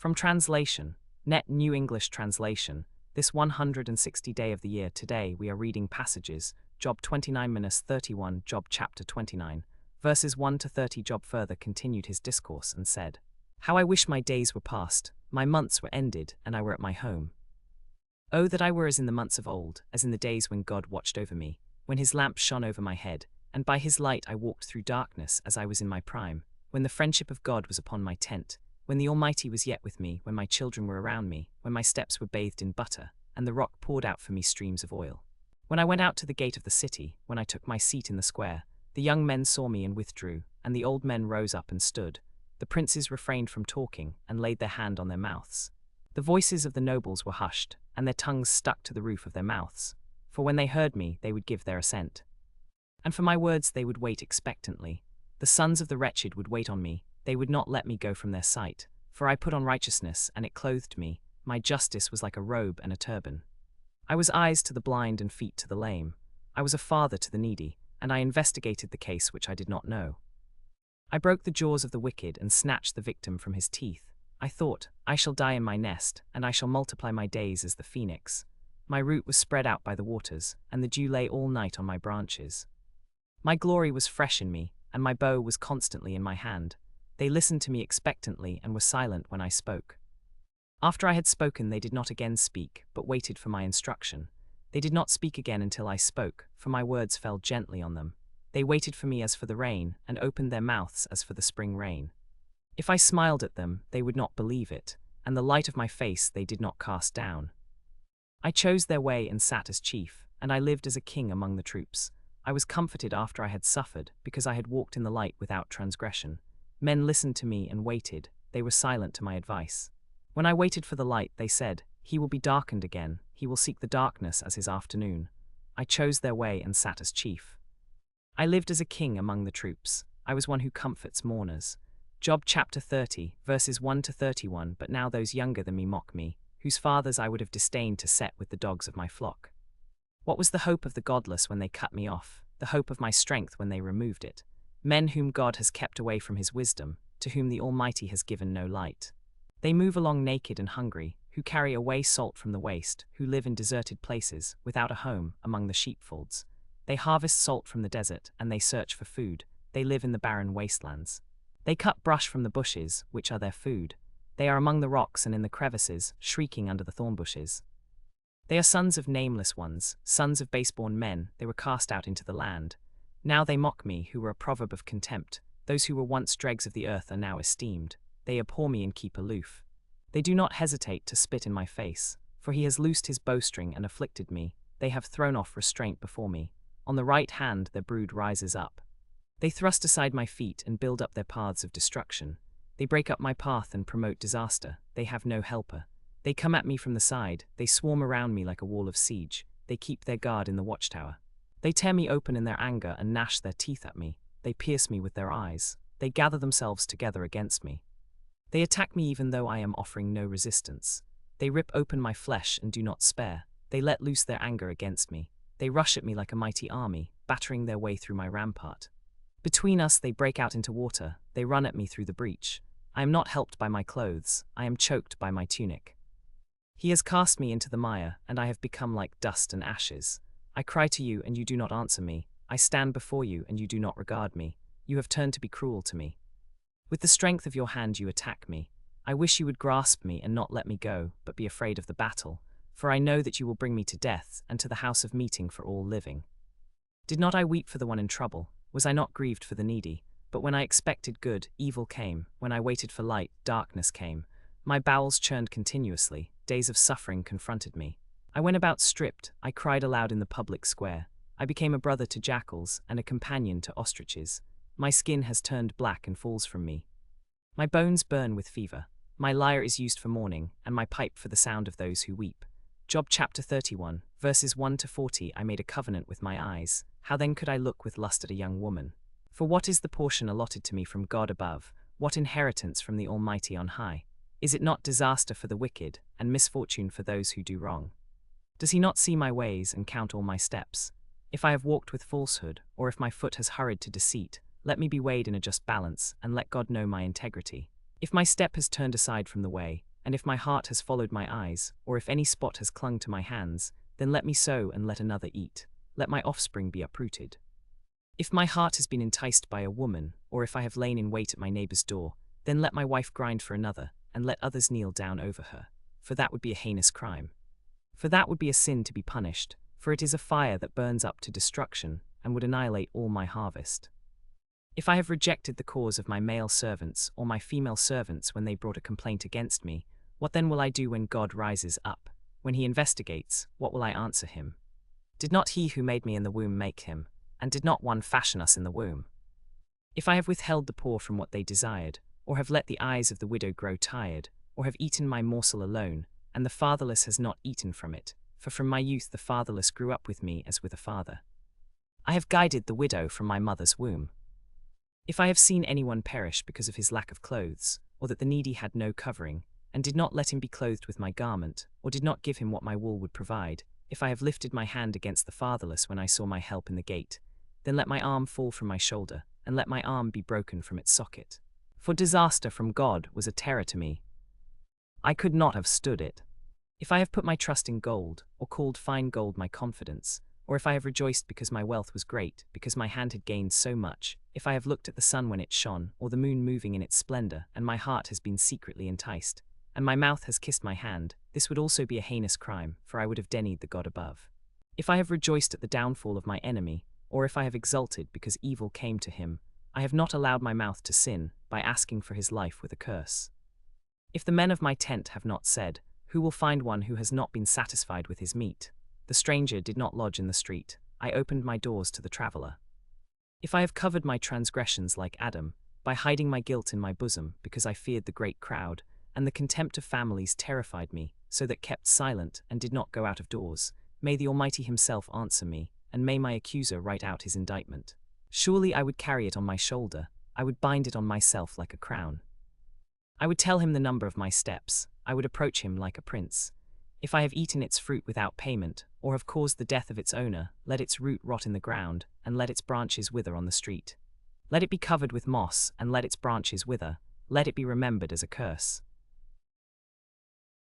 From translation, Net New English Translation, this 160 day of the year today we are reading passages, Job 29-31, Job chapter 29, verses 1 to 30. Job further continued his discourse and said, "How I wish my days were past, my months were ended, and I were at my home. Oh, that I were as in the months of old, as in the days when God watched over me, when his lamp shone over my head, and by his light I walked through darkness as I was in my prime, when the friendship of God was upon my tent, when the Almighty was yet with me, when my children were around me, when my steps were bathed in butter, and the rock poured out for me streams of oil. When I went out to the gate of the city, when I took my seat in the square, the young men saw me and withdrew, and the old men rose up and stood. The princes refrained from talking, and laid their hand on their mouths. The voices of the nobles were hushed, and their tongues stuck to the roof of their mouths. For when they heard me, they would give their assent. And for my words they would wait expectantly. The sons of the wretched would wait on me, they would not let me go from their sight. For I put on righteousness, and it clothed me, my justice was like a robe and a turban. I was eyes to the blind and feet to the lame. I was a father to the needy, and I investigated the case which I did not know. I broke the jaws of the wicked and snatched the victim from his teeth. I thought, I shall die in my nest, and I shall multiply my days as the phoenix. My root was spread out by the waters, and the dew lay all night on my branches. My glory was fresh in me, and my bow was constantly in my hand. They listened to me expectantly and were silent when I spoke. After I had spoken they did not again speak, but waited for my instruction. They did not speak again until I spoke, for my words fell gently on them. They waited for me as for the rain, and opened their mouths as for the spring rain. If I smiled at them, they would not believe it, and the light of my face they did not cast down. I chose their way and sat as chief, and I lived as a king among the troops. I was comforted after I had suffered, because I had walked in the light without transgression. Men listened to me and waited, they were silent to my advice. When I waited for the light, they said, he will be darkened again, he will seek the darkness as his afternoon. I chose their way and sat as chief. I lived as a king among the troops. I was one who comforts mourners. Job chapter 30, verses 1 to 31. But now those younger than me mock me, whose fathers I would have disdained to set with the dogs of my flock. What was the hope of the godless when they cut me off, the hope of my strength when they removed it? Men whom God has kept away from his wisdom, to whom the Almighty has given no light. They move along naked and hungry, who carry away salt from the waste, who live in deserted places, without a home, among the sheepfolds. They harvest salt from the desert, and they search for food. They live in the barren wastelands. They cut brush from the bushes, which are their food. They are among the rocks and in the crevices, shrieking under the thorn bushes. They are sons of nameless ones, sons of base-born men, they were cast out into the land. Now they mock me, who were a proverb of contempt. Those who were once dregs of the earth are now esteemed. They abhor me and keep aloof. They do not hesitate to spit in my face, for he has loosed his bowstring and afflicted me. They have thrown off restraint before me. On the right hand their brood rises up. They thrust aside my feet and build up their paths of destruction. They break up my path and promote disaster. They have no helper. They come at me from the side. They swarm around me like a wall of siege. They keep their guard in the watchtower. They tear me open in their anger and gnash their teeth at me. They pierce me with their eyes. They gather themselves together against me. They attack me even though I am offering no resistance. They rip open my flesh and do not spare. They let loose their anger against me. They rush at me like a mighty army, battering their way through my rampart. Between us they break out into water. They run at me through the breach. I am not helped by my clothes. I am choked by my tunic. He has cast me into the mire, and I have become like dust and ashes. I cry to you, and you do not answer me. I stand before you, and you do not regard me. You have turned to be cruel to me. With the strength of your hand you attack me. I wish you would grasp me and not let me go, but be afraid of the battle. For I know that you will bring me to death, and to the house of meeting for all living. Did not I weep for the one in trouble? Was I not grieved for the needy? But when I expected good, evil came. When I waited for light, darkness came. My bowels churned continuously. Days of suffering confronted me. I went about stripped. I cried aloud in the public square. I became a brother to jackals and a companion to ostriches. My skin has turned black and falls from me. My bones burn with fever. My lyre is used for mourning, and my pipe for the sound of those who weep. Job chapter 31, verses 1 to 40. I made a covenant with my eyes. How then could I look with lust at a young woman? For what is the portion allotted to me from God above? What inheritance from the Almighty on high? Is it not disaster for the wicked, and misfortune for those who do wrong? Does he not see my ways and count all my steps? If I have walked with falsehood, or if my foot has hurried to deceit, let me be weighed in a just balance, and let God know my integrity. If my step has turned aside from the way, and if my heart has followed my eyes, or if any spot has clung to my hands, then let me sow and let another eat. Let my offspring be uprooted. If my heart has been enticed by a woman, or if I have lain in wait at my neighbor's door, then let my wife grind for another, and let others kneel down over her. For that would be a heinous crime. For that would be a sin to be punished, for it is a fire that burns up to destruction, and would annihilate all my harvest. If I have rejected the cause of my male servants or my female servants when they brought a complaint against me, what then will I do when God rises up? When he investigates, what will I answer him? Did not he who made me in the womb make him? And did not one fashion us in the womb? If I have withheld the poor from what they desired, or have let the eyes of the widow grow tired, or have eaten my morsel alone, and the fatherless has not eaten from it, for from my youth the fatherless grew up with me as with a father. I have guided the widow from my mother's womb. If I have seen anyone perish because of his lack of clothes, or that the needy had no covering, and did not let him be clothed with my garment, or did not give him what my wool would provide, if I have lifted my hand against the fatherless when I saw my help in the gate, then let my arm fall from my shoulder, and let my arm be broken from its socket. For disaster from God was a terror to me. I could not have stood it. If I have put my trust in gold, or called fine gold my confidence, or if I have rejoiced because my wealth was great, because my hand had gained so much, if I have looked at the sun when it shone, or the moon moving in its splendor, and my heart has been secretly enticed, and my mouth has kissed my hand, this would also be a heinous crime, for I would have denied the God above. If I have rejoiced at the downfall of my enemy, or if I have exulted because evil came to him, I have not allowed my mouth to sin, by asking for his life with a curse. If the men of my tent have not said, who will find one who has not been satisfied with his meat? The stranger did not lodge in the street, I opened my doors to the traveler. If I have covered my transgressions like Adam, by hiding my guilt in my bosom, because I feared the great crowd, and the contempt of families terrified me, so that kept silent and did not go out of doors, may the Almighty himself answer me, and may my accuser write out his indictment. Surely I would carry it on my shoulder, I would bind it on myself like a crown. I would tell him the number of my steps, I would approach him like a prince. If I have eaten its fruit without payment, or have caused the death of its owner, let its root rot in the ground, and let its branches wither on the street. Let it be covered with moss, and let its branches wither, let it be remembered as a curse.